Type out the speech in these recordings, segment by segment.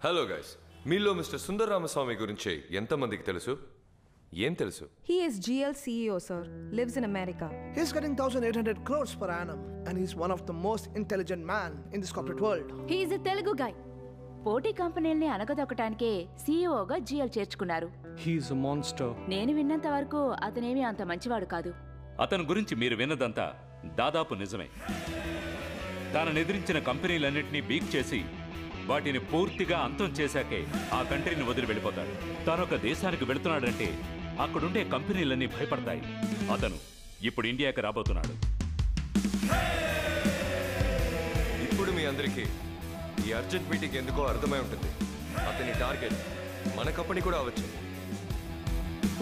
Hello guys, మీలో mister Sundar Ramaswamy గురించి ఎంతమందికి తెలుసు? ఏం తెలుసు? He is GL CEO, sir. Lives in America. He's getting 1,800 crores per annum, and he's one of the most intelligent man in this corporate world. He is a Telugu guy. పోటీ కంపెనీల్ని అనగదొక్కటానికే సీఈఓగా GL చేర్చుకున్నారు. He is a monster. నేను విన్నంత వరకు అతనేమీ అంత మంచివాడు కాదు. అతని గురించి మీరు విన్నదంతా దాదాపు నిజమే. తాను ఎదిరించిన కంపెనీలన్నింటినీ బీక్ చేసి వాటిని పూర్తిగా అంతం చేశాకే ఆ కంట్రీని వదిలి వెళ్ళిపోతాడు. తానొక దేశానికి వెళుతున్నాడంటే అక్కడుండే కంపెనీలన్నీ భయపడతాయి. అతను ఇప్పుడు ఇండియాకి రాబోతున్నాడు. ఇప్పుడు మీ అందరికీ ఈ అర్జెంట్ మీటింగ్ ఎందుకో అర్థమై ఉంటుంది. అతని టార్గెట్ మన కంపెనీ కూడా అవ్వచ్చు.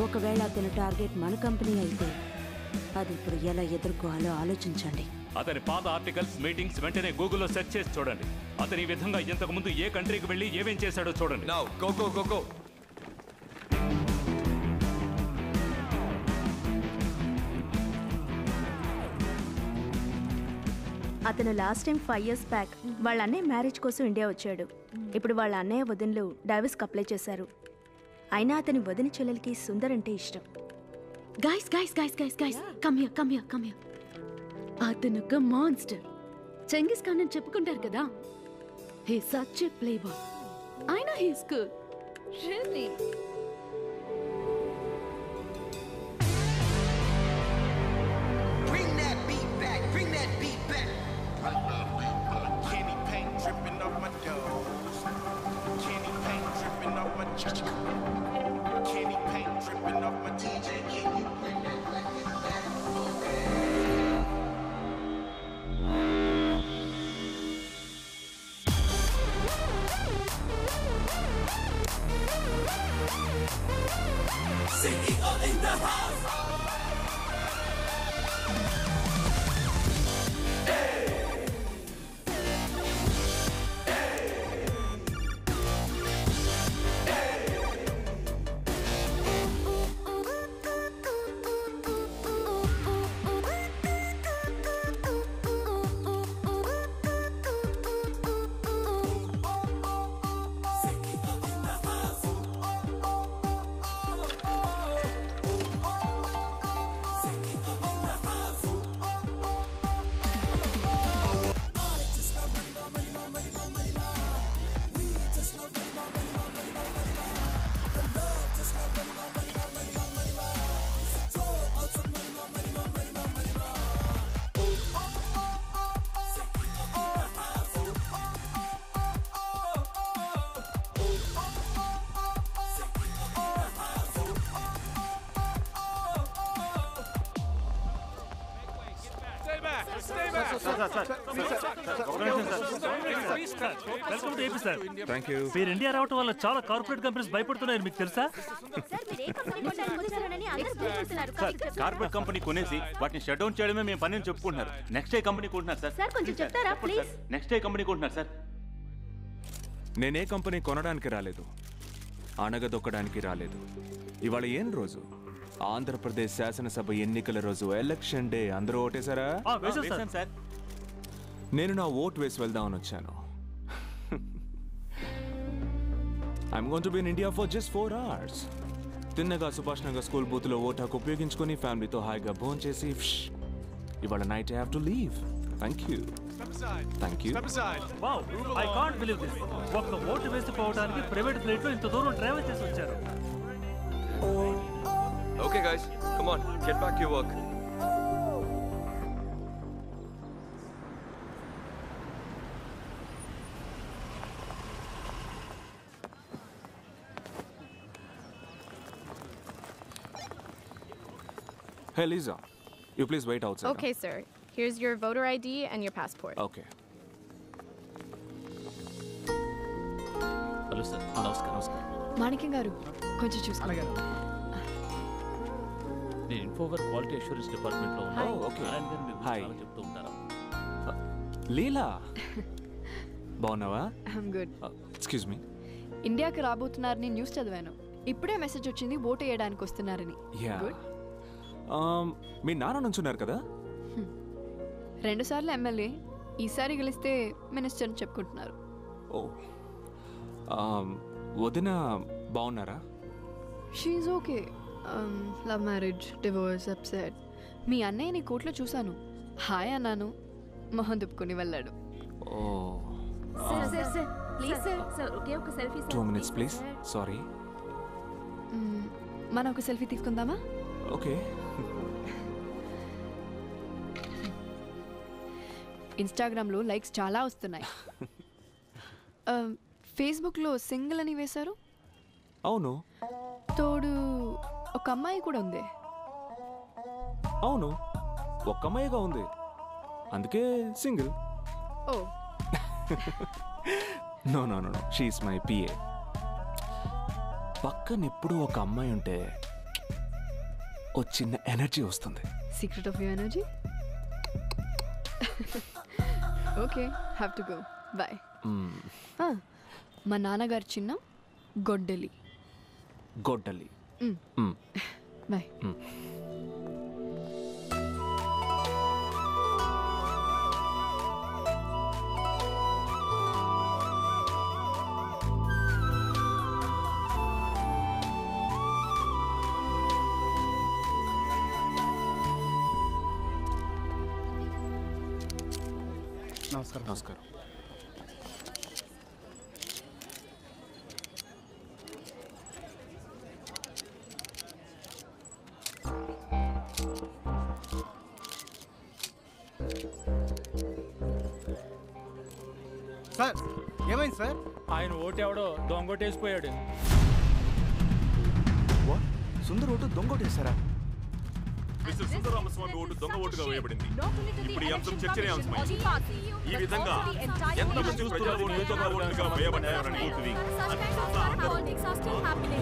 ఒకవేళ అతని టార్గెట్ మన కంపెనీ అయితే అది ఇప్పుడు ఎలా ఎదుర్కోవాలో ఆలోచించండి. అతని పాత ఆర్టికల్స్, మీటింగ్స్ వెంటనే గూగుల్లో సెర్చ్ చేసి చూడండి. అతని ఈ విధంగా ఇంతకు ముందు ఏ కంట్రీకి వెళ్ళి ఏమేం చేశాడో చూడండి. Now, go, go, go, go. అతను లాస్ట్ టైం 5 years బ్యాక్ వాళ్ళ అన్నయ్య మ్యారేజ్ కోసం ఇండియా వచ్చాడు. ఇప్పుడు వాళ్ళ అన్నయ్య వదినలు డైవర్స్కి అప్లై చేశారు. అయినా అతని వదిన చెల్లెలకి సుందర్ అంటే ఇష్టం. Guys guys guys guys guys come here come here come here. అతను ఒక మాన్స్టర్. చెంగిస్ ఖాన్ అని చెప్పుకుంటారు కదా. He such a playboy. అయినా he is good. Really. CEO in the house. మీరు ఇండియా రావటం వల్ల చాలా కార్పొరేట్ కంపెనీస్ భయపడుతున్నాయి, మీకు తెలుసా? కార్పొరేట్ కంపెనీ కొనేసి వాటిని షట్ డౌన్ చేయడమే మేము పని చెప్పుకుంటున్నారు. నెక్స్ట్ ఏ కంపెనీ కొంటున్నారు సార్? సార్ కొంచెం చెప్తారా ప్లీజ్? నెక్స్ట్ ఏ కంపెనీ కొంటున్నారు సార్? నేనే కంపెనీ కొనడానికి రాలేదు, అణగదొక్కడానికి రాలేదు. ఇవాళ ఏం రోజు? ఆంధ్రప్రదేశ్ శాసనసభ ఎన్నికల రోజు, ఎలక్షన్ డే. అందరూ ఓటేశారా? సార్, నేను నా ఓటు వేసి వెళ్దామని వచ్చాను. I'm going to be in India for just 4 hours. తిన్నగా సుభాష్ నగర్ స్కూల్ బూత్ లో ఓటు హక్కు ఉపయోగించుకొని ఫ్యామిలీతో హాయిగా భోజనం చేసి ఇవాళ night I have to leave. Thank you. Thank you. Wow, I can't believe this. ఒక్క ఓటు వేసుకోవడానికి ప్రైవేట్ ఫ్లైట్ లో ఇంత దూరం ట్రావెల్ చేసి వచ్చారు. Okay guys, come on, get back to your work. Hey Lisa, you please wait outside. Okay, sir. Here's your voter ID and your passport. Okay. Hello sir, నమస్కారం. మాణిక్యం గారు, కొంచెం చూసుకోండి. నేను ఇన్ఫోవర్ క్వాలిటీ అష్యూరెన్స్ డిపార్ట్మెంట్ లో ఉన్నాను. Okay. Hi. చెప్తూ ఉంటారా? లీలా, బాగున్నావా? I'm good. Excuse me. ఇండియాకి రాబోతున్నారని న్యూస్ చదివాను. ఇప్పుడే మెసేజ్ వచ్చింది ఓటు వేయడానికి వస్తున్నారని. గుడ్. మీ నాన్న నుంచున్నారు కదా? 2 సార్లు ఎమ్మెల్యే. ఈసారి గెలిస్తే మినిస్టర్ చెప్పుకుంటున్నారు. ఓ, వదిన బాగున్నారా? షీఈ్ okay. Love marriage, divorce, upset. మీ అన్నయ్యని కోర్టులో చూశాను. హాయ్ అన్నాను, మొహం తిప్పుకొని వెళ్ళాడు. ఓ ప్లీజ్ సార్ ఒకే ఒక సెల్ఫీ 2 minutes ప్లీజ్. సారీ. మనం ఒక సెల్ఫీ తీసుకుందామా? ఓకే. ఇన్స్టాగ్రామ్లో లైక్స్ చాలా వస్తున్నాయి. ఫేస్బుక్లో సింగిల్ అని వేశారు. అవును. తోడు ఒక అమ్మాయి కూడా ఉంది. అవును, ఒక్క అమ్మాయిగా ఉంది, అందుకే single. Oh no no no, she's my PA. పక్కన ఎప్పుడు ఒక అమ్మాయి ఉంటే ఓ చిన్న ఎనర్జీ వస్తుంది. Secret of your energy. Okay, have to go. Bye. మా నాన్నగారు చిన్న గొడ్డలి. గొడ్డలి. బాయ్. నమస్కారం. నమస్కారం. సార్ ఏమైంది సార్? ఆయన ఓటు ఎవడో దొంగోటేసిపోయాడు. సుందర్ ఓటు దొంగోటేశారా? మిస్టర్ సుందరరామస్వామి ఓటు దొంగ ఓటుగా వేయబడింది. ఇప్పుడు ఈ అంశం చర్చనీయాంశమైంది. ఈ విధంగా ఎంతమంది ప్రజల ఓట్లు దొంగ ఓటుగా వేయబడ్డారని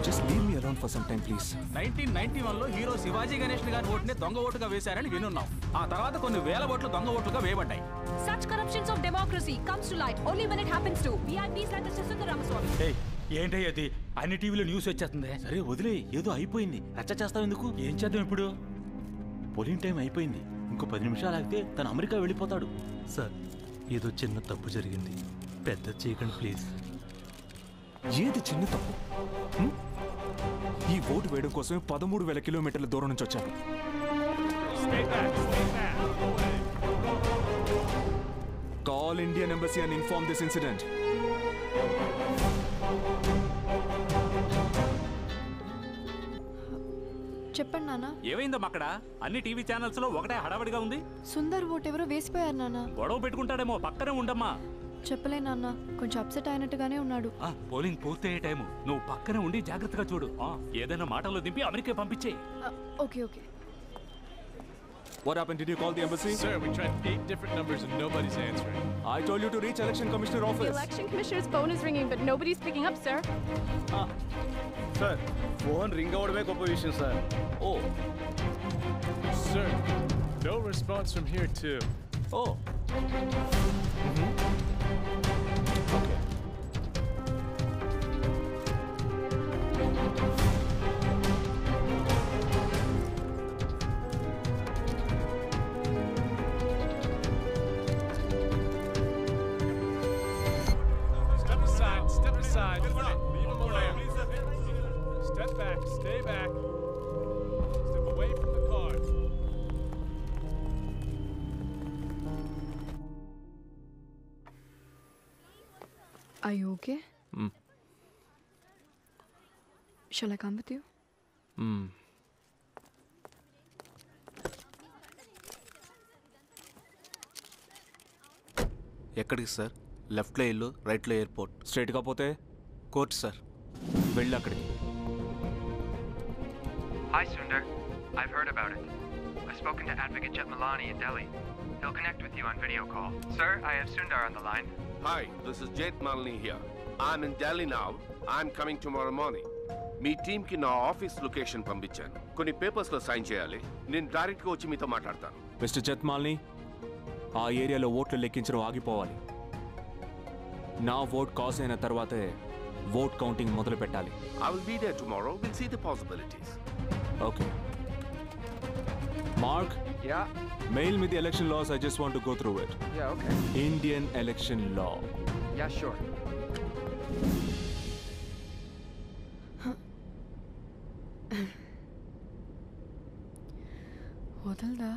Just leave me alone for some time, please. 1991లో హీరో శివాజీ గణేష్ గారి ఓటుని దొంగ ఓటుగా వేశారని వినున్నాం. ఆ తర్వాత కొన్ని వేల ఓట్లు దొంగ ఓట్లుగా వేయబడ్డాయి. Such corruptions of democracy comes to light only when it happens to VIPs like Mr. Sundararamaswamy. ఏంటయ్య అది? అన్ని టీవీలో న్యూస్ వచ్చేస్తుంది. సరే వదిలే, ఏదో అయిపోయింది, రచ్చ చేస్తావు ఎందుకు? ఏం చేద్దాం ఇప్పుడు? పోలింగ్ టైం అయిపోయింది, ఇంకో 10 నిమిషాలు ఆగితే తను అమెరికా వెళ్ళిపోతాడు. సార్, ఏదో చిన్న తప్పు జరిగింది, పెద్ద చేయకండి ప్లీజ్. ఏది చిన్న తప్పు? ఈ ఓటు వేయడం కోసమే 13,000 కిలోమీటర్ల దూరం నుంచి వచ్చాను. Call Indian Embassy and inform this incident. చెప్పండి నాన్న. ఏమైందమ్మా అక్కడ? అన్ని టీవీ ఛానల్స్ లో ఒకటే హడావడిగా ఉంది. సుందర్ ఓట్ ఎవరో వేసిపోయారు నాన్న. గొడవ పెట్టుకుంటాడేమో, పక్కనే ఉండమ్మా. చెప్పలే నాన్న, కొంచెం అప్సెట్ అయినట్టుగానే ఉన్నాడు. పోలింగ్ పూర్తయ్యే టైము, నువ్వు పక్కనే ఉండి జాగ్రత్తగా చూడు. ఏదైనా మాటల్లో దింపి అమెరికా పంపించే. Okay okay. What happened? Did you call the embassy? Sir, we tried 8 different numbers and nobody's answering. I told you to reach Election Commissioner office. The Election Commissioner's phone is ringing, but nobody's picking up, sir. Sir, phone ring avadame goppa vishayam, sir. Oh. Sir, no response from here too. Oh. Okay. Step aside. Leave him alone. Step back. Stay back. Step away from the car. Are you okay? Shall I come with you? ఎక్కడికి sir? లెఫ్ట్లో ఇల్లు, రైట్లో airport. స్ట్రైట్గా పోతే court sir. వెళ్ళి అక్కడికి. Hi Sundar, I've heard about it. I've spoken to Advocate Jetmalani in Delhi. He'll connect with you on video call. Sir, I have Sundar on the line. Hi, this is Jetmalani here. I'm in Delhi now. I'm coming tomorrow morning. మీ టీంకి నా office location పంపించాను. కొన్ని పేపర్స్లో sign చేయాలి. నేను డైరెక్ట్గా వచ్చి మీతో మాట్లాడతాను. మిస్టర్ జత్మాల్ని, ఆ ఏరియాలో ఓట్లు లెక్కించడం ఆగిపోవాలి. నా ఓట్ కాస్ అయిన తర్వాతే ఓట్ కౌంటింగ్ మొదలు పెట్టాలి. I will be there tomorrow. We'll see the possibilities. Okay. Mark? Yeah? Mail me the election laws. I just want to go through it. Yeah, okay. Indian election law. Yeah, sure. వదలదా?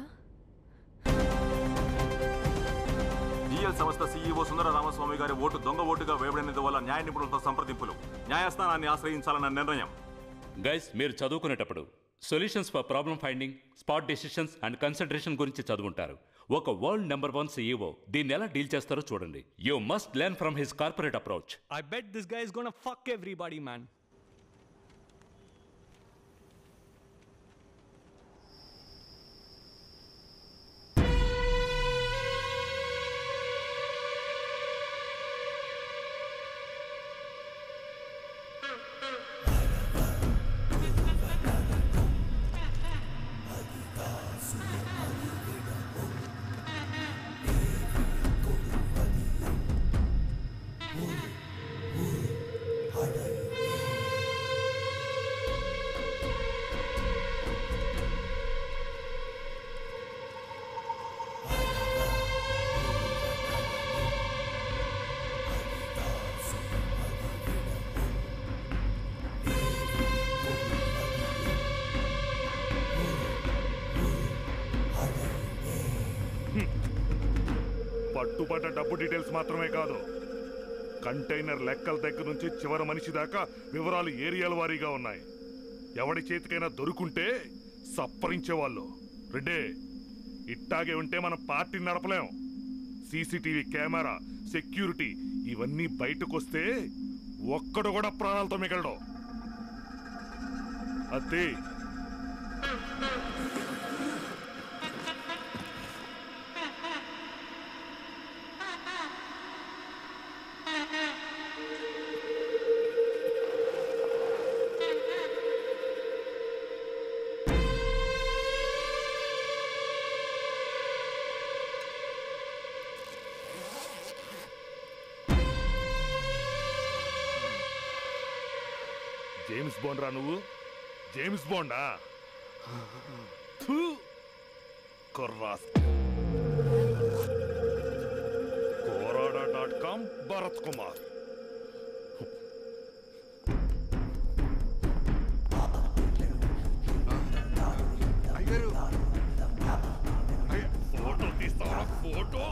GL సంస్థ CEO Sundara Ramaswamy గారి ఓటు దొంగ ఓటుగా వేయబడినందు వల్ల న్యాయ నిపుణులతో సంప్రదింపులు, న్యాయస్థానాన్ని ఆశ్రయించాలన్న నిర్ణయం. గైస్, మీరు చదువుకునేటప్పుడు solutions for problem finding, spot decisions and concentration గురించి చదువుంటారు. ఒక వరల్డ్ నెంబర్ 1 సీఈఓ దీన్ని ఎలా డీల్ చేస్తారో చూడండి. You must learn from his corporate approach. I bet this guy is gonna fuck everybody, man. పట్టుబడ్డ డబ్బు డీటెయిల్స్ మాత్రమే కాదు, కంటైనర్ లెక్కల దగ్గర నుంచి చివరి మనిషి దాకా వివరాలు ఏరియాల వారీగా ఉన్నాయి. ఎవడి చేతికైనా దొరుకుంటే సప్పరించేవాళ్ళు. రెడ్డే, ఇట్టాగే ఉంటే మన పార్టీ నడపలేం. సీసీటీవీ కెమెరా, సెక్యూరిటీ ఇవన్నీ బయటకొస్తే ఒక్కడు కూడా ప్రాణాలతో మిగలడు. అత్తే జేమ్స్ బాండ్ రా నువ్వు? జేమ్స్ బాండా? కోరాడా.com భరత్ కుమార్. ఫోటో తీస్తావా? ఫోటో